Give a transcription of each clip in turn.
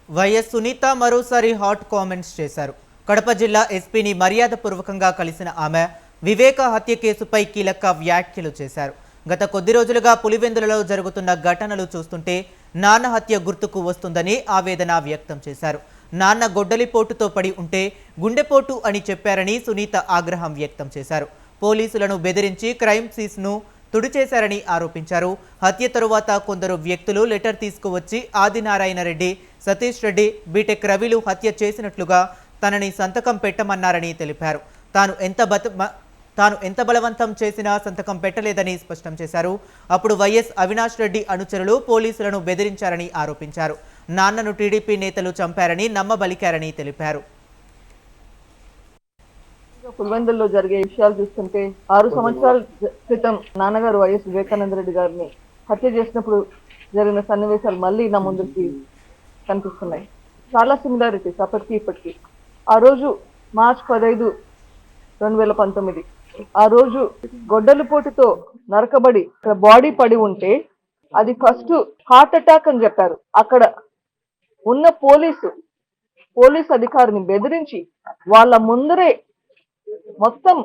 YS Sunitha మరోసారి hot comments చేశారు. కడప జిల్లా ఎస్పీని మర్యాదపూర్వకంగా కలిసిన ఆమె వివేక హత్య కేసుపై కీలక వ్యాఖ్యలు చేశారు. గత కొద్ది రోజులుగా పులివెందులలో జరుగుతున్న ఘటనలు చూస్తుంటే నాన్న హత్య గుర్తుకు వస్తుందని ఆవేదన వ్యక్తం చేశారు. నాన్న గొడ్డలిపోటుతో పడి ఉంటే గుండెపోటు అని చెప్పారని సునీత ఆగ్రహం వ్యక్తం చేశారు. పోలీసులను బెదిరించి క్రైమ్ సీన్ను తుడిచేశారని ఆరోపించారు. హత్య తరువాత కొందరు వ్యక్తులు లెటర్ తీసుకువచ్చి ఆదినారాయణ రెడ్డి, సతీష్ రెడ్డి, బీటెక్ రవిలు హత్య చేసినట్లుగా తనని సంతకం పెట్టమన్నారని తెలిపారు. తాను ఎంత బలవంతం చేసినా సంతకం పెట్టలేదని స్పష్టం చేశారు. అప్పుడు వైఎస్ అవినాష్ రెడ్డి అనుచరులు పోలీసులను బెదిరించారని ఆరోపించారు. నాన్నను టీడీపీ నేతలు చంపారని నమ్మబలికారని తెలిపారు. పులివెందుల్లో జరిగే విషయాలు చూస్తుంటే 6 సంవత్సరాల క్రితం నాన్నగారు వైఎస్ వివేకానంద రెడ్డి గారిని హత్య చేసినప్పుడు జరిగిన సన్నివేశాలు మళ్ళీ నా ముందుకి కనిపిస్తున్నాయి. చాలా సిమిలారిటీస్ అప్పటికి ఇప్పటికి. ఆ రోజు మార్చ్ 15, 2019 ఆ రోజు గొడ్డలిపోటుతో నరకబడి బాడీ పడి ఉంటే అది ఫస్ట్ హార్ట్ అటాక్ అని చెప్పారు. అక్కడ ఉన్న పోలీస్ అధికారిని బెదిరించి వాళ్ళ ముందరే మొత్తం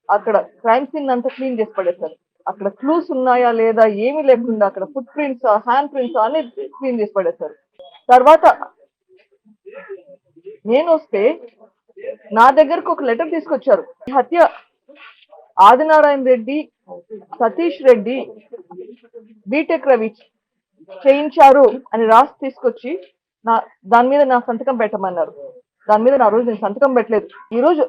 అక్కడ క్రైమ్ సీన్ అంతా క్లీన్ చేసి పడేశారు. అక్కడ క్లూస్ ఉన్నాయా లేదా ఏమీ లేకుండా అక్కడ ఫుట్ ప్రింట్స్, హ్యాండ్ ప్రింట్స్ అన్ని క్లీన్ చేసి పడేశారు. తర్వాత నేను వస్తే నా దగ్గరకు ఒక లెటర్ తీసుకొచ్చారు. ఈ హత్య ఆదినారాయణ రెడ్డి, సతీష్ రెడ్డి, బీటెక్ రవి చేయించారు అని రాసి తీసుకొచ్చి దాని మీద నా సంతకం పెట్టమన్నారు. దాని మీద నా రోజు నేను సంతకం పెట్టలేదు. ఈ రోజు